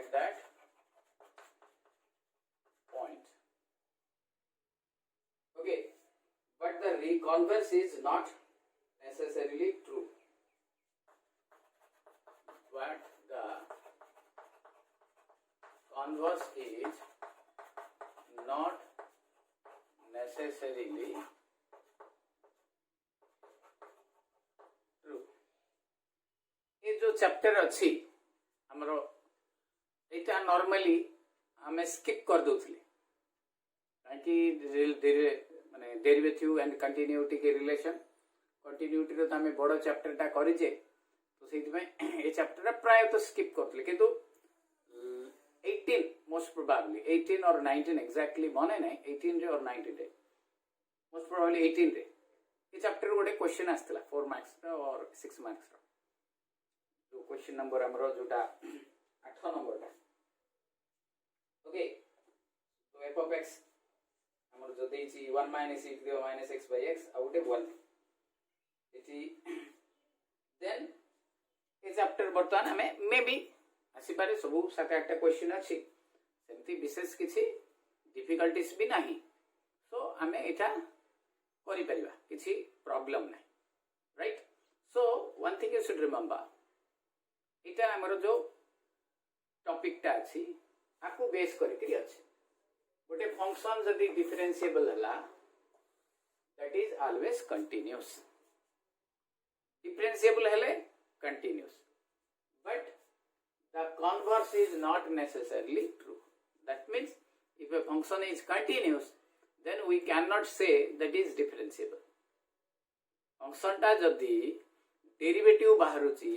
at that point. Okay, but the converse is not necessarily true. But the converse is not necessarily true. ये जो chapter अच्छी हमरो एटा normally हमें skip कर दोथले काकि माने डेरिवेटिव एंड कंटिन्यूटी के रिलेशन कंटिन्यूटी रो हमें बड़ चैप्टर टा करिजे तो सेति में ए चैप्टर प्राय तो स्किप करथले किंतु 18 मोस्ट प्रोबेबली 18 और 19 एक्जाक्टली मने नै 18 रे और 19 रे मोस्ट प्रोबेबली 18 रे ये चैप्टर गोटे क्वेश्चन आस्तला 4 मार्क्स और 6 मार्क्स जो क्वेश्चन नंबर हमरो जोटा 8 नंबर टा ओके तो f of x हमर जो देछि 1 minus e to the minus x by x आउटे 1 इति देन ए चैप्टर बर्तमान हमें मे बी आसी पारे सबु सात आठटा क्वेश्चन अछि सेमती विशेष किछि डिफिकल्टीज भी नाही सो हमें एटा करि परिबा किछि प्रॉब्लम नै right so one thing you should remember एटा हमर जो टॉपिक टा अछि आकु बेस करिकरी अछि गोटे फंक्शन जदि डिफरेंशिएबल हला that is always continuous differentiable hele continuous but the converse is not necessarily true. That means if a function is continuous then we cannot say that is differentiable. function ta jodi derivative baharuchi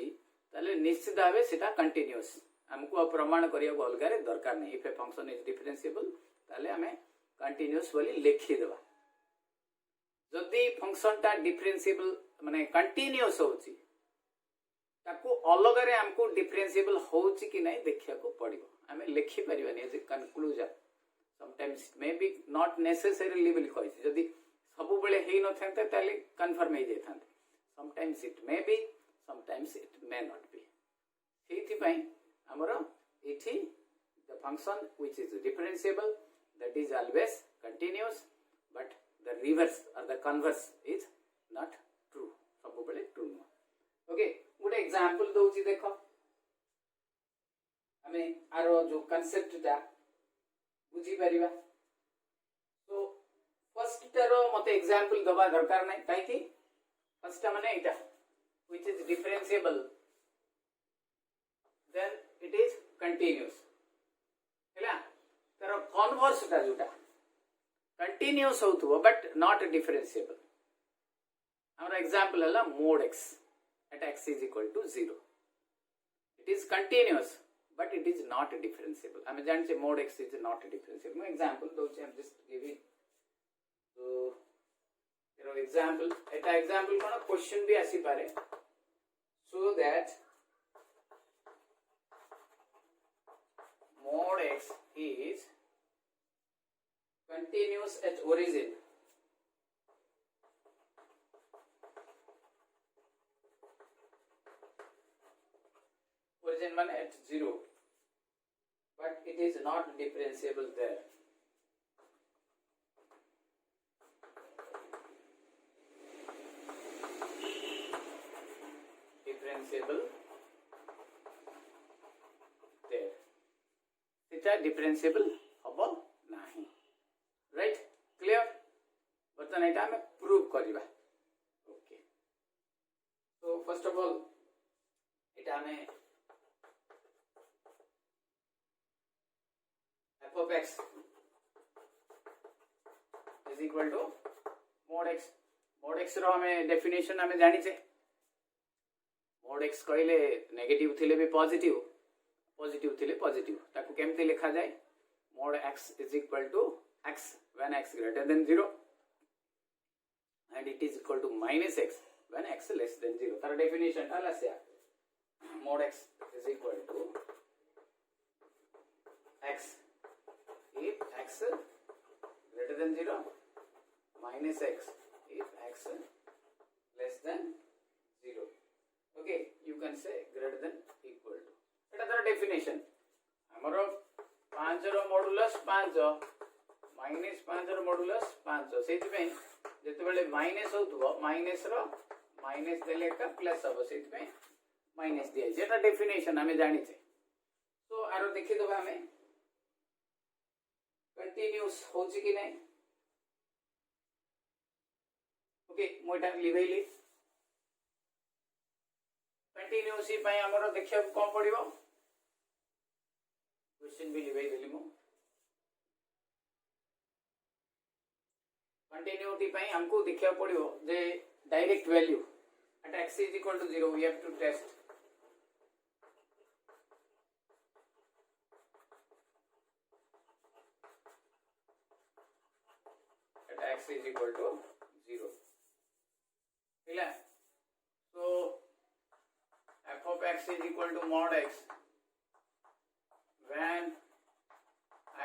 tale निश्चित भावे सेटा continuous हमको प्रमाण करिया को अलगारे दरकार नहीं. if a function is differentiable तले हमें continuous बोली लिखि देबा. जदि फंक्शन टा डिफरेंशिएबल माने कंटीन्यूअस होची ताको अलग रे हमको डिफरेंशिएबल होची कि नहीं देखिया को पड़िबो. हमें लिखि परिबानी as conclusion sometimes may be not necessarily will कहै जदि सब बेले हेइ न थांते ताले कंफर्म हे जेथांते. Sometimes it may be sometimes it may not be. सेथि पई हमरो एठी the function which is differentiable that is always continuous but the reverse or the converse is not true. सब बेले ट्रू न. ओके गुड एग्जांपल दोची देखो हमें आरो जो कांसेप्ट टा बुझी परिबा. तो फर्स्ट टारो मते एग्जांपल दबा दरकार नै काई कि फर्स्ट माने एटा which is differentiable then it is continuous हैला. तर कन्वर्स टा जोटा कंटीन्यूअस होतबो बट नॉट डिफरेंशिएबल. हमर एग्जांपल हला mod x at x is equal to 0. it is continuous but it is not differentiable. हम जान छे mod x is not differentiable. मैं एग्जांपल दो छे. I'm just giving so your example Etah example cone question भी आसी पारे so that mod x is continuous at origin. Origin means at 0, but it is not differentiable there. Differentiable there. It's differentiable हबो नाही. Right clear. बर्तन एटा हमें prove करिबा. Okay तो first of all एटा हमें f of x is equal to mod x. mod x रो हमें definition हमें जानि छे. mod x कहले नेगेटिव थिले भी पॉजिटिव पॉजिटिव थिले पॉजिटिव ताको केमते लिखा जाय mod x is equal to x when x greater than 0 and it is equal to minus x when x less than 0. तार डेफिनेशन हला से mod x is equal to x if x greater than 0 minus x if x less than 0. okay you can say greater than equal to. एटा तार definition 5 रो modulus 5 minus 5 रो modulus 5 सेति पे जते बेले minus होतबो minus rho minus देले का plus हो सेति पे माइनस दिया जेटा डेफिनेशन हमें जानी छे तो आरो देखि दबा हमें कंटीन्यूअस होची कि नहीं ओके मोटा लिभैली कंटीन्यूअसी पई हमरो देखियो कोन पड़िबो क्वेश्चन भी लिभै देली मु कंटिन्यूटी पई हमको देखियो पड़िबो जे direct value at x is equal to 0 we have to test at x is equal to 0 clear so f of x is equal to mod x when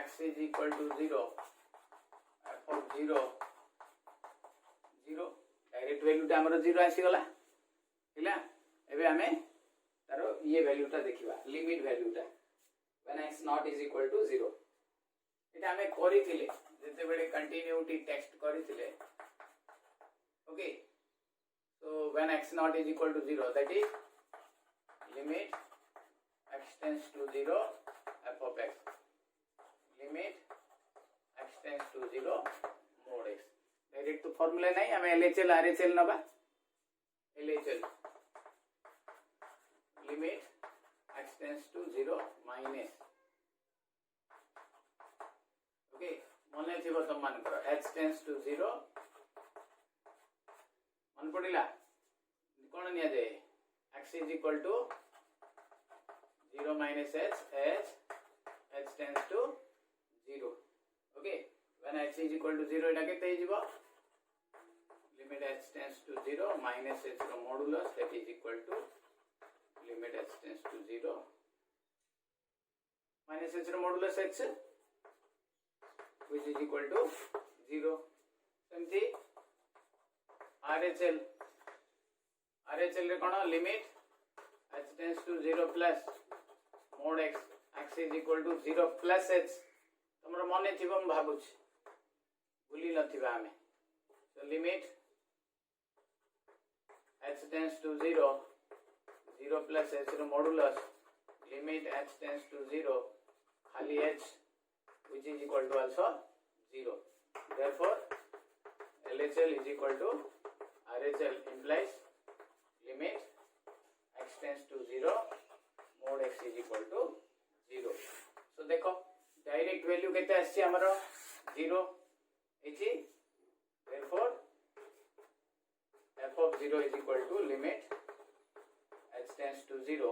x is equal to 0 f of 0 0 direct value टा हमर 0 आसी गला हिला एबे हमें तारो ये value टा देखिबा लिमिट वैल्यू टा when x not is equal to 0 एटा हमें करि थिले जते बेले कंटिन्यूटी टेक्स्ट करि थिले okay so when x not is equal to 0 that is limit x tends to 0 f of x limit x tends to 0 mod x direct तो formula नहीं हमें LHL RHL नबा LHL limit x tends to 0 minus okay मने थिबो त मान करो x tends to 0 मन पडिला कोन निया जे x is equal to 0 minus h tends to 0 okay when x is equal to 0 एटा केते हिजबो limit h tends to 0 minus h रो modulus that is equal to limit h tends to 0 minus h रो modulus h which is equal to 0 सेमती RHL रे कोन limit h tends to 0 plus mod x is equal to 0 plus h तमरो मने थिबो हम भाबुछ भूली नथिबा हमें so limit h tends to 0 0 plus h रो modulus limit h tends to 0 खाली h which is equal to also 0 therefore LHL is equal to RHL implies limit x tends to 0 mod x is equal to 0 so देखो direct value केते आसी हमरो 0 Aichi therefore f of 0 is equal to limit h tends to 0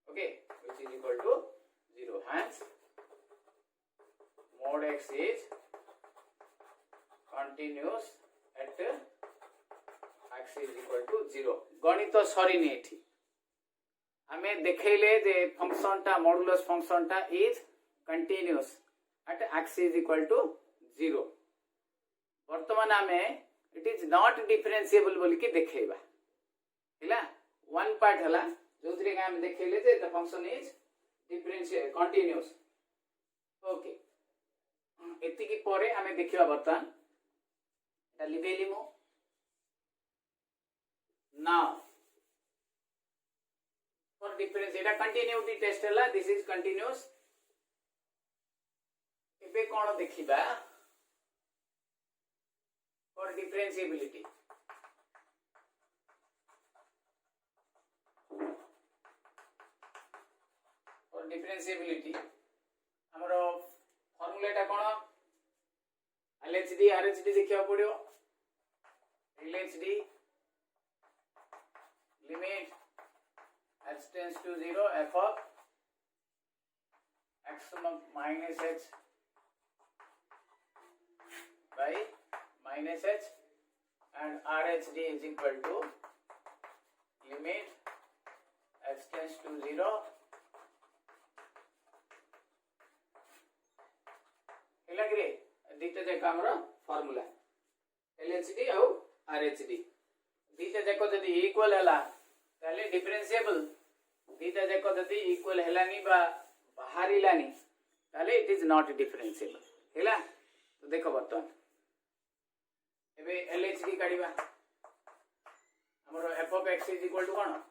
okay which is equal to 0 hence mod x is continuous at x is equal to 0 गणित सरीनी एठी हमें देखैले जे function टा modulus function टा is continuous at x is equal to 0 वर्तमान हमें it is not differentiable बोली के देखैबा हैला वन पार्ट हला जोथरे हम देखैले जे the function is differentiable continuous okay एति की परे हमें देखिबा वर्तमान एटा लिबेली मो now for difference eta continuity test hela this is continuous ebe kono dekhiba for differentiability हमरो फार्मूला टा कोन LHD RHD देखिया पड़ियो LHD limit h tends to 0 f of x minus h by minus h and RHD is equal to limit h tends to 0 लगे दीटा जाक हमर formula LHD और RHD दीटा जाक जदी इक्वल हला ताले डिफरेंशिएबल दीटा जाक जदी इक्वल हलानी बा बाहरिलानी ताले इट इज नॉट डिफरेंशिएबल हैला। तो देखो बर्तमान एबे एलएचडी काढिबा हमरो f of x is equal to कोन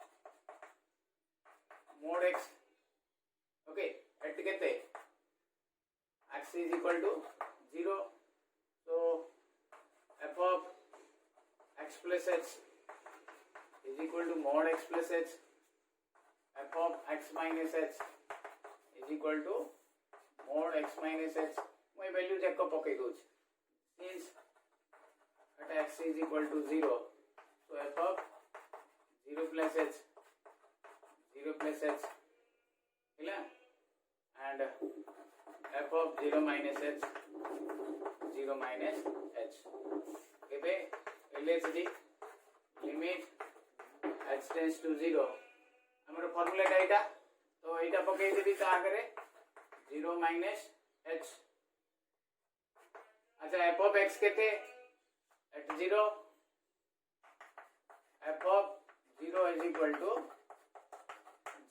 मोड एक्स ओके एट केते x is equal to 0 so f of x plus h is equal to mod x plus h, f of x minus h is equal to mod x minus h। मैं value check को पके दूँ since at x is equal to 0 so f of 0 plus h हिला and f of 0 minus h 0 minus h एबे LHD limit h tends to 0 हमर formula एटा तो एटा पके देबी ता आगे 0 minus h। अच्छा f of x केते at 0 f of 0 is equal to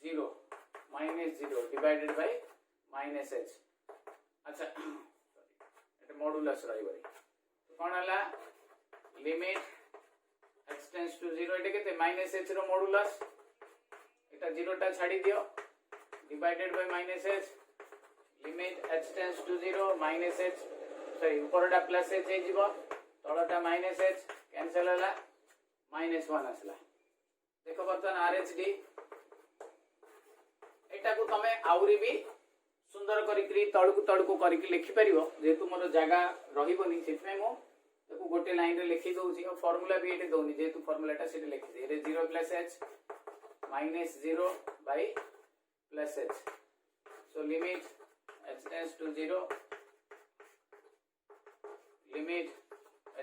0 minus 0 divided by minus h। अच्छा एटा मॉडुलस रहिबरी तो कोन हला लिमिट x टेंड्स टू 0 एटा केते माइनस h रो मॉडुलस एटा 0 टा छाडी दियो divided by minus h limit h tends to 0 minus h sorry ऊपरटा प्लस h हे जिवो तळटा माइनस h कैंसिल हला माइनस 1 आसला। देखो बर्तन आरएचडी एटा को तमे आउरी भी सुंदर करी तड़कू करी लिखि परिबो जेतु मोर जागा रहिबोनी सेतमे मो ताको गोटे लाइन रे लिखि दउची और फार्मूला भी एटे दउनी जेतु फार्मूलाटा सेटे लिखि दे रे 0 plus h minus 0 by plus h so limit h tends to 0 limit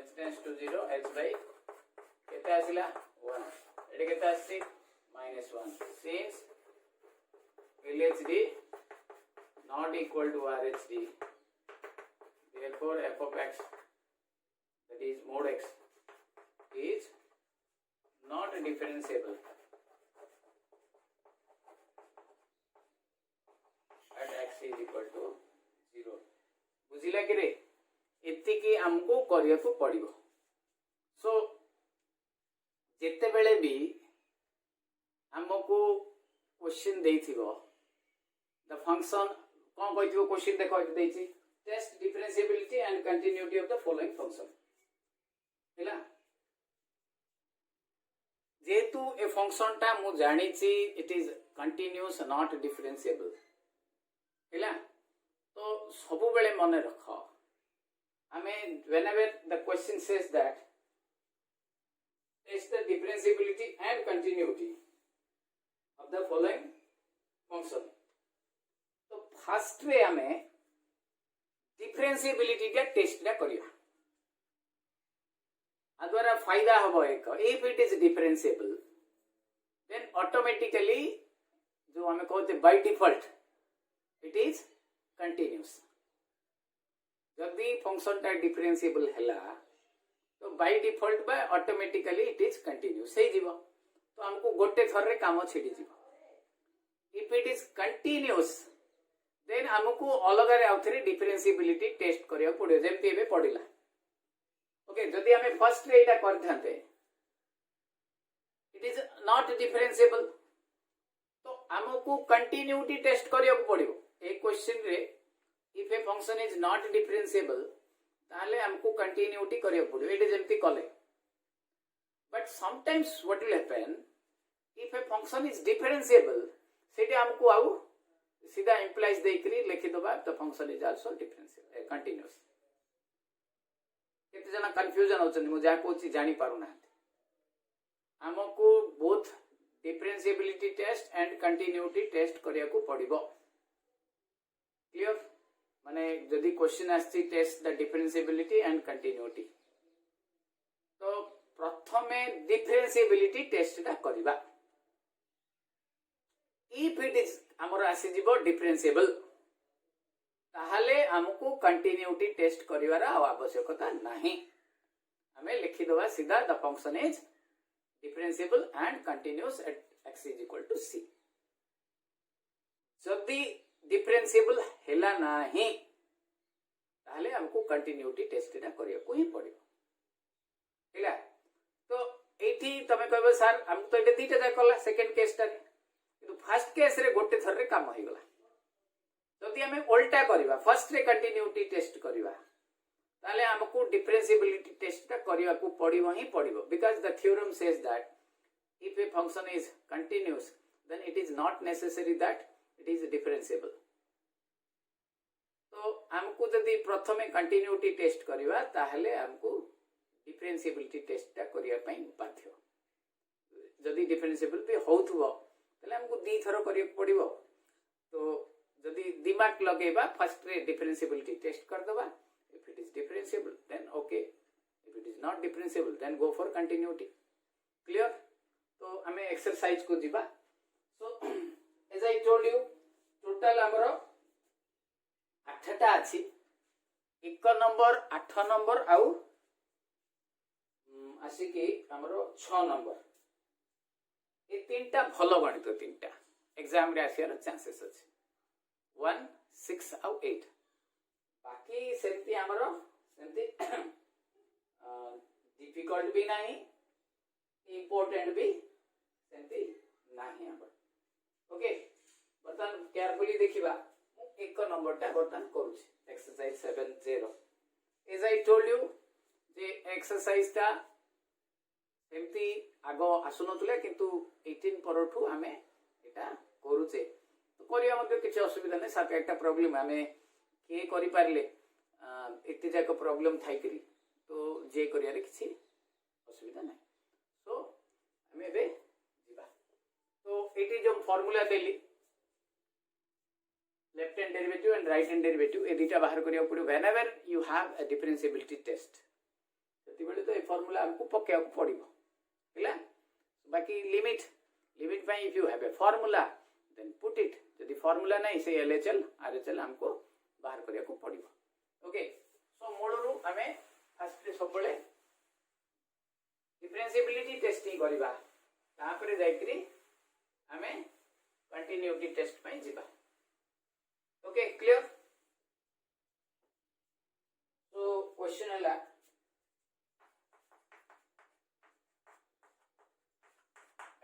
h tends to 0 h by केते आसिला 1 एटे केते आसी minus 1 since LHD not equal to RHD, therefore f of x that is mod x is not differentiable at x is equal to 0। बुझिला कि रे एति कि हमको करिया को पड़िबो। सो जेते बेले भी हमको क्वेश्चन देइथिबो द फंक्शन कौन कहथिबो क्वेश्चन देखो एत देछि test differentiability and continuity of the following function हैला। जेतु ए फंक्शन टा मु जानि छि it is continuous not differentiable हैला। तो सब बेले मन रख हमें whenever the question says that test the differentiability and continuity of the following function तो फर्स्ट रे हमें डिफरेंशिएबिलिटी का टेस्ट ना करिया आ द्वारा फायदा हबो एक if it is differentiable then automatically जो हमें कहते by default it is continuous. जदि फंक्शन टा डिफरेंशिएबल हैला तो by default by automatically it is continuous हे जीवो तो हमको गोटे थर रे काम छिडी जीवो। If it is continuous then हमको अलग रे आउथरे डिफरेंशिएबिलिटी टेस्ट करिया पड़े जेमति एबे पडिला ओके। जदि हमें फर्स्ट रे एटा करथांते इट इज नॉट डिफरेंशिएबल तो हमको कंटिन्यूटी टेस्ट करिया पड़िबो। ए क्वेश्चन रे if a function is not differentiable ताले हमको कंटिन्यूटी करिया पड़िबो एटे जेमति कले। But sometimes what will happen if a function is differentiable सेटे हमको आउ सीधा इंप्लाइज देकरी लिखि दबा the function is also differentiable continuous. केते जना कंफ्यूजन होचन मु जा कोची जानि पारु ना हमको both differentiability test and continuity test करिया को पड़िबो। क्लियर माने जदि क्वेश्चन आछि test the differentiability and continuity तो प्रथमे डिफरेंशिएबिलिटी टेस्ट टा करबा। इफ इट इज हमर आसी जीवो डिफरेंशिएबल ताहाले हमको कंटिन्यूटी टेस्ट करिवार आवश्यकता नाही हमें लिखि दवा सीधा the function is differentiable and continuous at x is equal to c। जदि डिफरेंशिएबल हैला नाही ताहले हमको कंटिन्यूटी टेस्ट एटा करिया को ही पड़ियो हैला। तो एठी तमे कहबो सर हम तो एटा दीटा जा करला सेकंड केस टा किंतु फर्स्ट केस रे गोटे थर रे काम होई गला। जदि हमें उल्टा करिवा फर्स्ट रे कंटिन्यूटी टेस्ट करिवा ताले हमको डिफरेंशिएबिलिटी टेस्ट टा करिया को पड़िबो ही पड़िबो because the theorem says that if a function is continuous then it is not necessary that it is differentiable। तो हमको जदि प्रथमे कंटिन्यूटी टेस्ट करिवा ताहले हमको डिफरेंशिएबिलिटी टेस्ट टा करिया पई बाध्य। जदि डिफरेंशिएबल भी होथबो ताले हमको दी थरो करिया पड़िबो। तो जदि दिमाग लगेबा फर्स्ट रे डिफरेंशिएबिलिटी टेस्ट कर दबा। if it is differentiable then okay, if it is not differentiable then go for continuity। clear? तो हमें एक्सरसाइज को जीवा। So as I told you total हमरो 8टा अछि 1 नंबर 8 नंबर आउ आसी कि हमरो 6 नंबर ए तीनटा भलो गणित तीनटा एग्जाम रे आसियार चांसेस अछि 1 6 आउ 8। बाकी सेमती हमरो सेमती डिफिकल्ट भी नहीं इम्पोर्टेंट भी सेमती नाही हमर। ओके बर्तन केयरफुली देखिबा 1 नंबर टा बर्तन करूछि exercise 7-0। As I told you जे एक्सरसाइज टा सेमती आगो आसुनतले किंतु 18 परठू हमें एटा करूचे तो करिया मध्ये किछ असुविधा नै। साथ एकटा प्रॉब्लम हमें के करि पारले एते जाक प्रॉब्लम थाई करी तो जे करिया रे किछि असुविधा नै। सो हमें बे जीवा। तो इट इज जो फार्मूला देली left hand derivative and right hand derivative ए दुटा बाहर करिया पड़ो whenever you have a differentiability test सेति बेले तो ए फार्मूला हमको पक्का को पड़िबो हैला। बाकी लिमिट पाई if you have a formula then put it. यदि फार्मूला नहीं से एलएचएल आरएचएल हमको बाहर करिया को पड़िबो। ओके सो मोडरू हमें फर्स्ट सब बेले डिफरेंशिएबिलिटी टेस्टिंग करिबा तापरे जाइकरी हमें कंटिन्यूटी टेस्ट पई जिबा। Okay clear? सो क्वेश्चन हला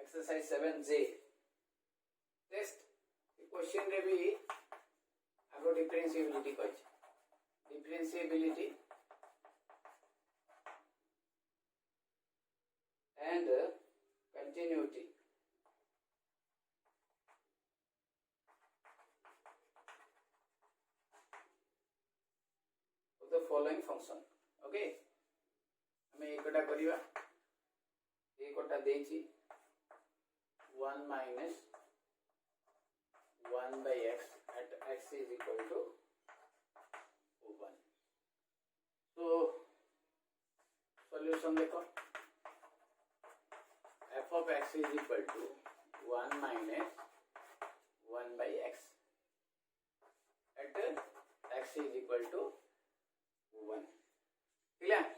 एक्सरसाइज 7J टेस्ट क्वेश्चन रे भी आगो डिफरेंशिएबिलिटी कहै differentiability and continuity of the following function। Okay हमें एकटा करिवा एकटा देछि 1 minus 1 by x at x is equal to 1। so solution देखो f of x is equal to 1 minus 1 by x at x is equal to 1। ठीक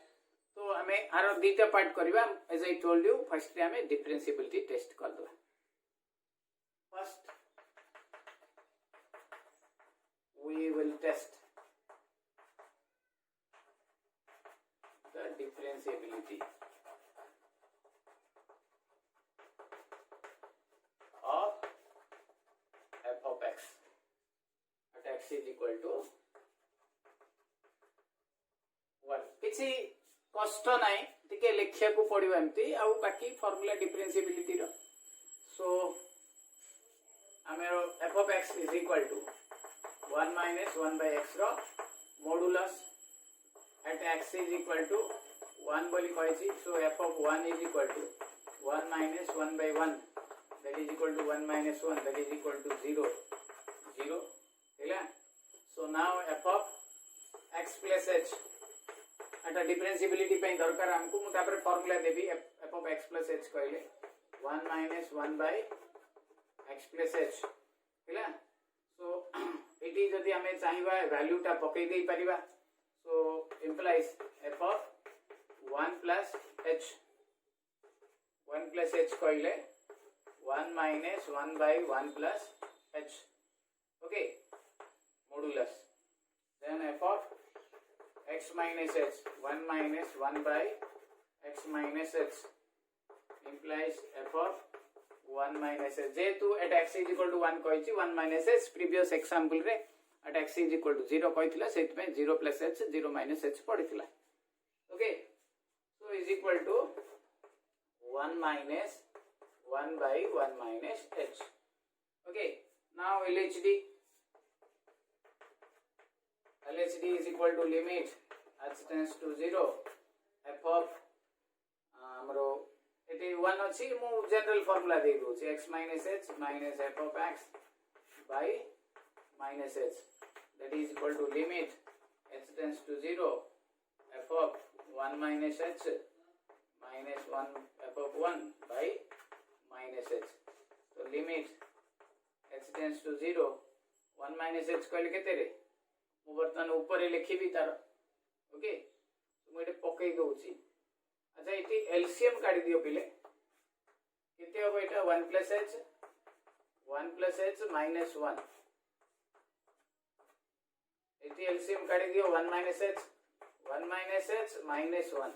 तो हमें आरो दीटा पार्ट करबा as I told you first रे हमें डिफरेंशिएबिलिटी टेस्ट कर दबा। First we will test the differentiability of f of x at x is equal to 1। किसी कष्ट नहीं टिके लिखिया को पड़िबो एमती आ बाकी फार्मूला डिफरेंशिएबिलिटी रो। सो हमें f of x is equal to 1 minus 1 by x रो modulus at x is equal to 1 बोली कहैछि। सो f of 1 is equal to 1 minus 1 by 1 that is equal to 1 minus 1 that is equal to 0 0 हैला। so now f of x plus h Etah differentiability पे दरकार हमको मु तापर formula Devi f of x plus h कहले 1 minus 1 by x plus h हैला। सो eighty जदी हमें चाहिबा वैल्यू टा पकई देई परिबा सो implies f of 1 plus h 1 plus h कहले 1 minus 1 by 1 plus h। Okay modulus. Then f of x minus h, 1 minus 1 by x minus h implies f of 1 minus h. जेहेतु at x is equal to 1 कही 1 minus h previous example रे at x is equal to 0 कही से 0 plus h 0 minus h पड़ी. Okay, so is equal to 1 minus 1 by 1 minus h. Okay, now LHD is equal to limit h tends to 0 f of हमरो eighty 1 अछि मु general formula दे दो x minus h minus f of x by minus h, that is equal to limit h tends to 0 f of 1 minus h minus 1 f of 1 by minus h. So limit h tends to 0 1 minus h कहले केते रे मु बर्तन ऊपर लिखिबी तार. Okay, मु एटे पकई दोउची. अच्छा इति एलसीएम काढी दियो पिले केते हो एटा 1 plus h minus 1. इति एलसीएम काढी दियो 1 minus h minus 1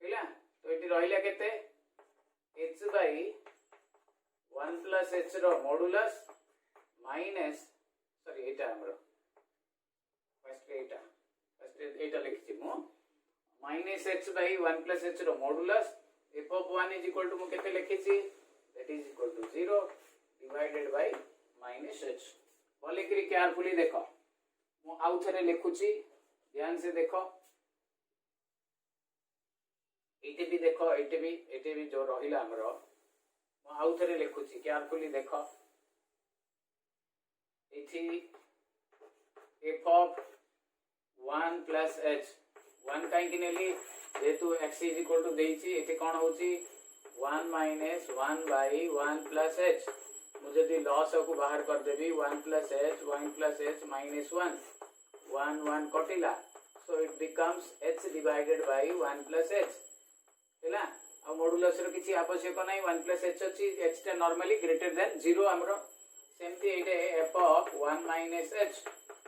पिला. तो इति रहिला केते h by 1 plus h रो मॉडुलस माइनस सॉरी एटा हमरो फर्स्ट एटा लिखछि मु minus h by 1 plus h रो modulus f of 1 is equal to मु केते लिखिछि that is equal to 0 divided by minus h. बोले कि केयरफुली देखो मु आउ थरे लिखुछि ध्यान से देखो एटे भी देखो एटे भी जो रहिला हमरो मु आउ थरे लिखुछि केयरफुली देखो इथि f of 1 plus h 1 काई किनेली जेतु x is equal to देइछि एते कोन होछि 1 minus 1 by 1 plus h. मुझे दी लॉस को बाहर कर देबी 1 plus h minus 1 1 कटिला. so it becomes h divided by 1 plus h हैला. आ मॉडुलस रो किछि आवश्यक नै 1 plus h अछि h टा नॉर्मली ग्रेटर देन 0 हमरो सेमती एटे f of 1 minus h.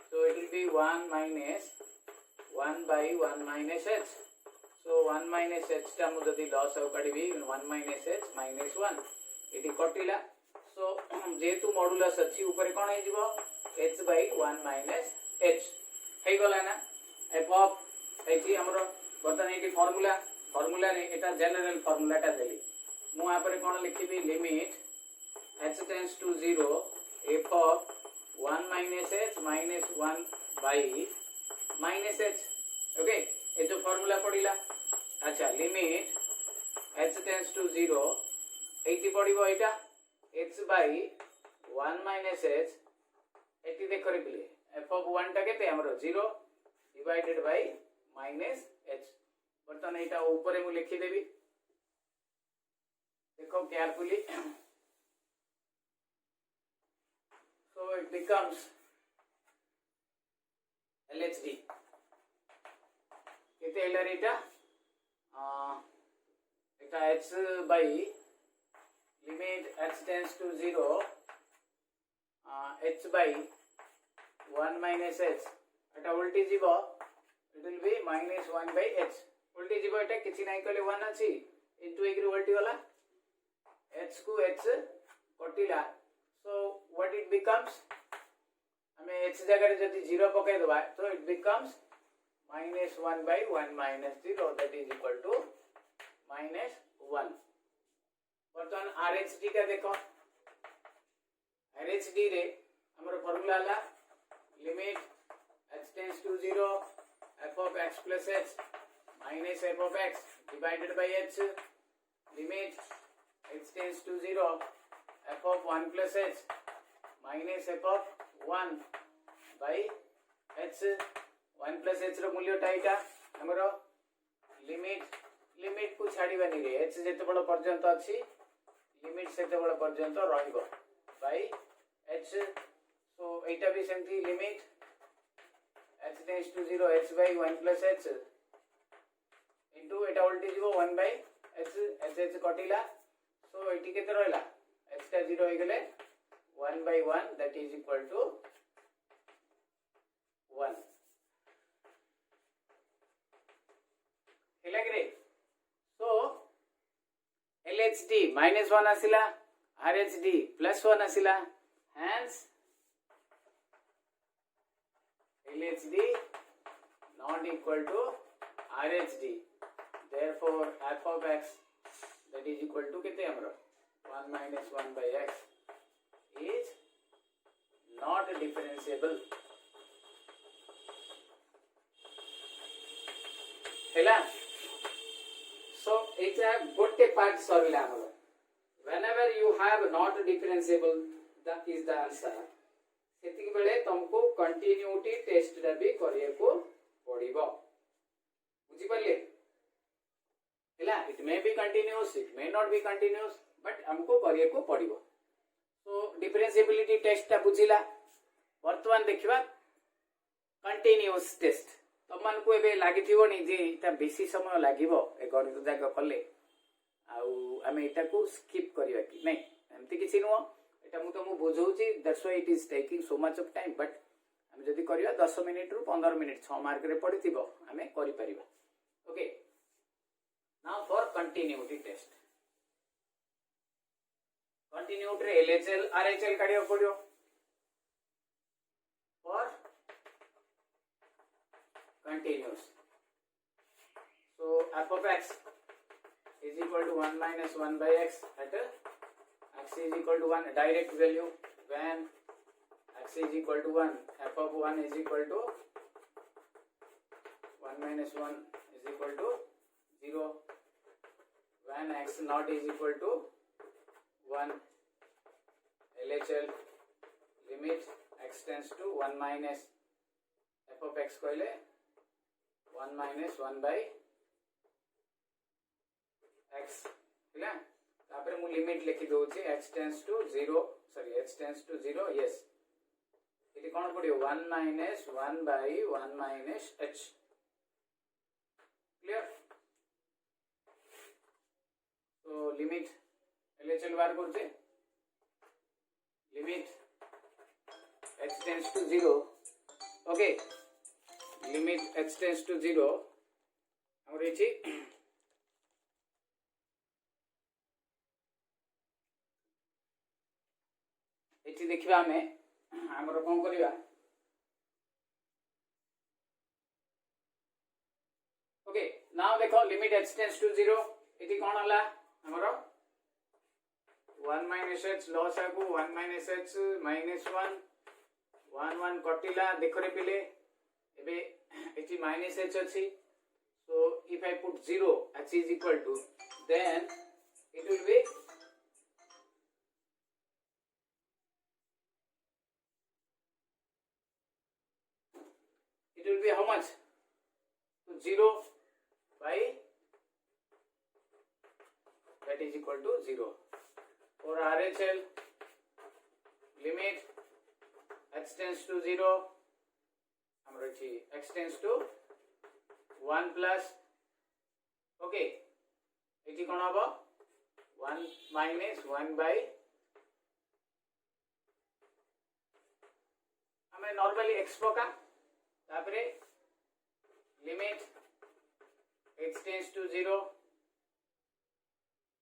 so it will be 1 minus 1 by 1 minus h. so 1 minus h टा मु जदी लॉस हो कडिबी 1 minus h minus 1 एटी कटिला. so जेतु मॉडुलस अछि ऊपर कोन हे जिवो h by 1 minus h हे गला ना. f of एठी हमरो बर्तन एटी फार्मूला रे एटा जनरल फार्मूला टा देली मु आ पर कोन लिखिबी limit h tends to 0 f of 1 minus h minus 1 by minus h. Okay, ये जो फार्मूला पड़िला. अच्छा लिमिट h tends to 0 एटी पड़िबो एटा h by 1 minus h एटी देखो रे पिले f of 1 टा केते हमरो 0 divided by minus h. बर्तन एटा ऊपर मु लिखि देबी देखो carefully. so it becomes LHD केते एला रेटा एटा h by limit h tends to 0 h by 1 minus h एटा उल्टी जीवो it will be minus 1 by h. उल्टी जीवो एटा किछि नाही कले 1 अछि इनटू एक उल्टी वाला h को h कटिला. so what it becomes हमें h जगह जति 0 पकाई दबा तो it becomes minus 1 by 1 minus 0 that is equal to minus 1. बर्तन RHD का देखो RHD रे हमर फार्मूला ला limit h tends to 0 f of x plus h minus f of x divided by h. limit h tends to 0 f of 1 plus h minus f of 1 by h. 1 plus h रो मूल्य टाइटा हमरो limit को छाड़ीबानी रे h जेते बड़ पर्यंत अछि limit सेते बड़ पर्यंत रहइबो बाय h. सो एटा भी सेमती limit h tends to 0 h by 1 plus h into एटा उल्टी जीवो 1 by h कटिला. सो एटी केते रहला h टा 0 हो गेले 1 by 1 that is equal to 1 ହେଲା कि so LHD minus 1 आसिला RHD plus 1 आसिला hence LHD not equal to RHD therefore f of x that is equal to कितने हमरो 1 minus 1 by x is not differentiable हैला so एटा गोटे part सरिला हमरो whenever you have not differentiable that is the answer सेति बेले तुमको continuity test रा भी करिया को पड़िबो बुझी परले हैला it may B continuous it may not B continuous but हमको करिया को पड़िबो सो डिफरेंशिएबिलिटी टेस्ट ता बुझिला वर्तमान देखिबा कंटीन्यूअस टेस्ट तमन को एबे लागि थिबो नि जे इटा बेसी समय लागिबो ए गणित जाक कले आउ हमें इटा को स्किप करिया कि नै एमति किछि नो इटा मु तुमको बुझौची that's why it is taking so much of time but हम जदी करिया 10 मिनिट रु 15 मिनिट 6 मार्क रे पडिथिबो हमें करि परिबा okay now for continuity test continuity रे LHL RHL काढियो पडियो for continuous so f of x is equal to 1 minus 1 by x at x is equal to 1 direct value when x is equal to 1 f of 1 is equal to 1 minus 1 is equal to 0 when x not is equal to 1 LHL limit x tends to 1 minus f of x कहले 1 minus 1 by x हैला तापर मु limit लिखि दोछि x tends to 0 sorry x tends to 0 yes इति कोन पडियो 1 minus 1 by 1 minus h clear so limit LHL बार करते limit x tends to 0 okay limit x tends to 0 हमर एछि एछि देखिबा हमें हमर कोन करिवा ओके नाउ देखो लिमिट x tends to 0 एति कोन हला हमर 1 minus h लॉस आगु 1 minus h minus 1 1 1 कटिला देखरे पिले एबे एटी minus h अछि so if I put 0 h is equal to then it will be how much so 0 by that is equal to 0 for RHL limit x tends to 0 x tends to 1 plus okay eighty कोन हबो 1 minus 1 by हमें normally x पका तापरे limit x tends to 0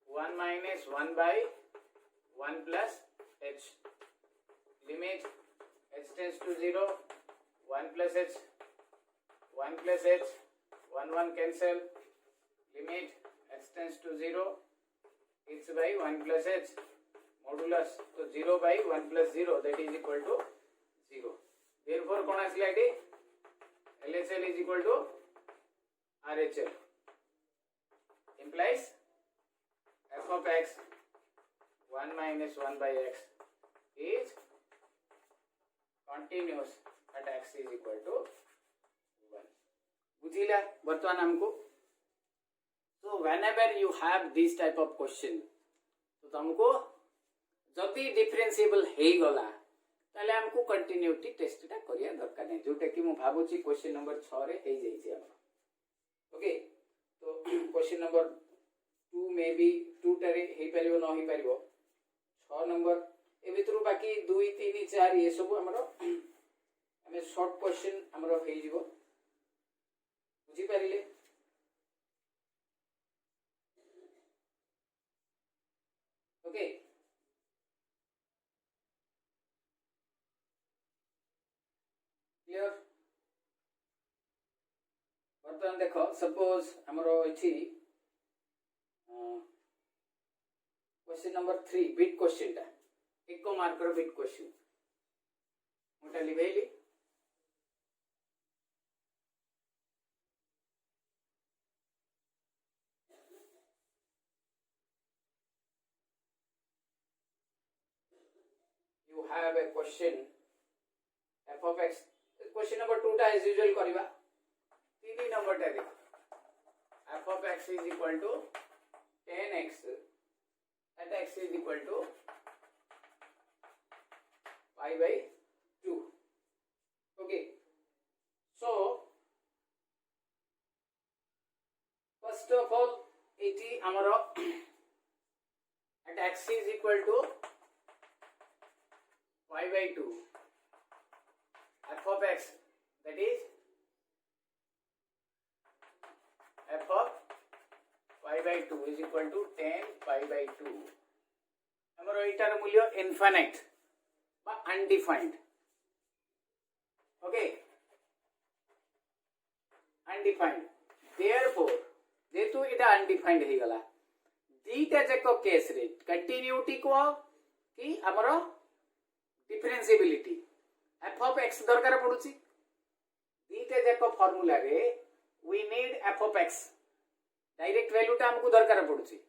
1 minus 1 by 1 plus h limit h tends to 0 1 plus h 1 plus h 1 1 cancel limit h tends to 0 h by 1 plus h modulus so 0 by 1 plus 0 that is equal to 0 therefore कौन आसिला eighty LHL is equal to RHL implies f of x 1 minus 1 by x is continuous at x is equal to 1 बुझिला वर्तमान हमको so whenever you have this type of question तो तुमको जति differentiable हे गला ताले हमको continuity test टा करिया दरकार नै जोटा कि मु भाबुची क्वेश्चन नंबर 6 रे हे जाई छी हमर ओके तो क्वेश्चन नंबर 2 मे बी 2 टारे हे परिबो न हे परिबो 6 नंबर ए भितरु बाकी बाकी 2 3 4 ये सब हमरो हमें शॉर्ट क्वेश्चन हमरो हे जीवो बुझी पारिले ओके क्लियर बर्तमान देखो सपोज हमरो इछि क्वेश्चन नंबर 3 बिट क्वेश्चन टा एक को मार्क करो बिट क्वेश्चन मोटा लिखैली you have a question f of x question number 2 टा as usual करिबा 3 नंबर टा देखो f of x is equal to 10x at x is equal to pi by 2 okay so first of all eighty हमरो at x is equal to pi by 2 f of x that is f of pi by 2 is equal to 10 pi by 2 हमरो एटार मूल्य infinite बा undefined okay undefined therefore जेतु एटा undefined हे गला दीटा जको case रे continuity को कि हमरो डिफरेंशिएबिलिटी f of x दरकार पडुची दीटा जको फार्मूला रे we need f of x direct value टा हमको दरकार पडुची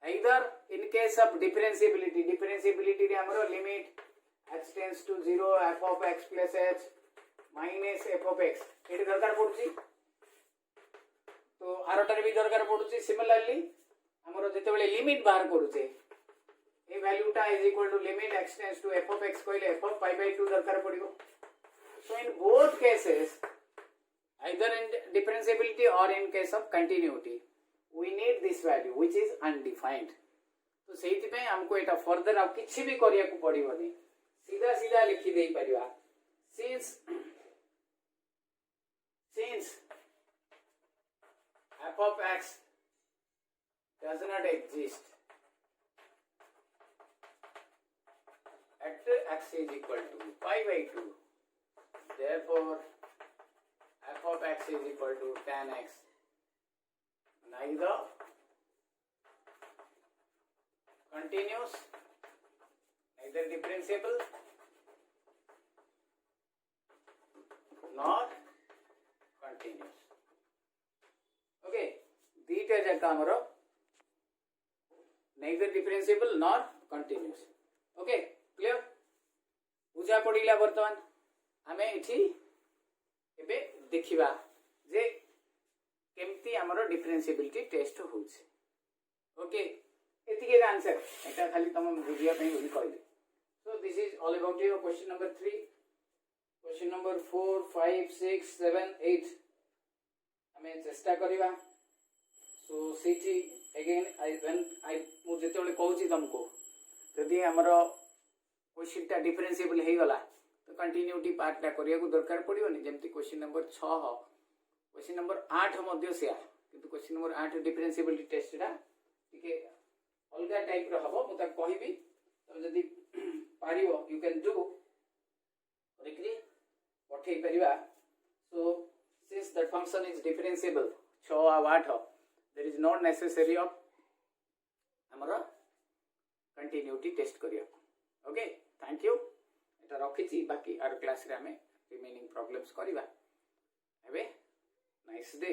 either in case of differentiability रे हमरो limit h tends to 0 f of x plus h minus f of x eighty दरकार पडुची तो आरोटारे भी दरकार पडुची सिमिलरली हमरो जते बेले लिमिट बाहर करूचे ए वैल्यू टा is equal to limit x tends to f of x कहले f of pi by 2 दरकार पड़िबो so in both cases either in differentiability or in case of continuity we need this value which is undefined तो सेहिति पे हमको एटा further आ किछि भी करिया को पड़िबोनी सीधा सीधा लिखि देई परिबा since f of x does not exist at x is equal to pi by 2 therefore f of x is equal to tan x neither continuous neither differentiable nor continuous okay दीटा जका हमरो neither differentiable nor continuous okay clear बुझा पड़िला वर्तमान आमे इठी एबे देखिबा जे केमती हमरो differentiability test होउछ okay एतिके answer एटा खाली तम बुझिया पई बोली कहले so this is all about your question number 3 question number 4 5 6 7 8 हमें चेष्टा करिबा सो सीटी अगेन आई मु जेते बेले कहूची तुमको जदि हमरो क्वेश्चन टा डिफरेंशिएबल हे गला तो कंटिन्यूटी पार्ट टा करिया को दरकार पड़ियोनी जेमति क्वेश्चन नंबर 6 क्वेश्चन नंबर 8 मध्ये सेया किंतु क्वेश्चन नंबर 8 डिफरेंशिएबिलिटी टेस्ट टा ठीक अलगा टाइप रो हबो मु ता कहिबी तुम जदि पारिबो यू कैन डू करेक्टली पठै परिबा so since that function is differentiable 6 और 8 there is not necessary of हमरो कंटिन्यूटी टेस्ट करिया ओके थैंक यू एटा रखिची बाकी आर क्लास रे हमें रिमेनिंग प्रॉब्लम्स करिबा हैव ए नाइस डे।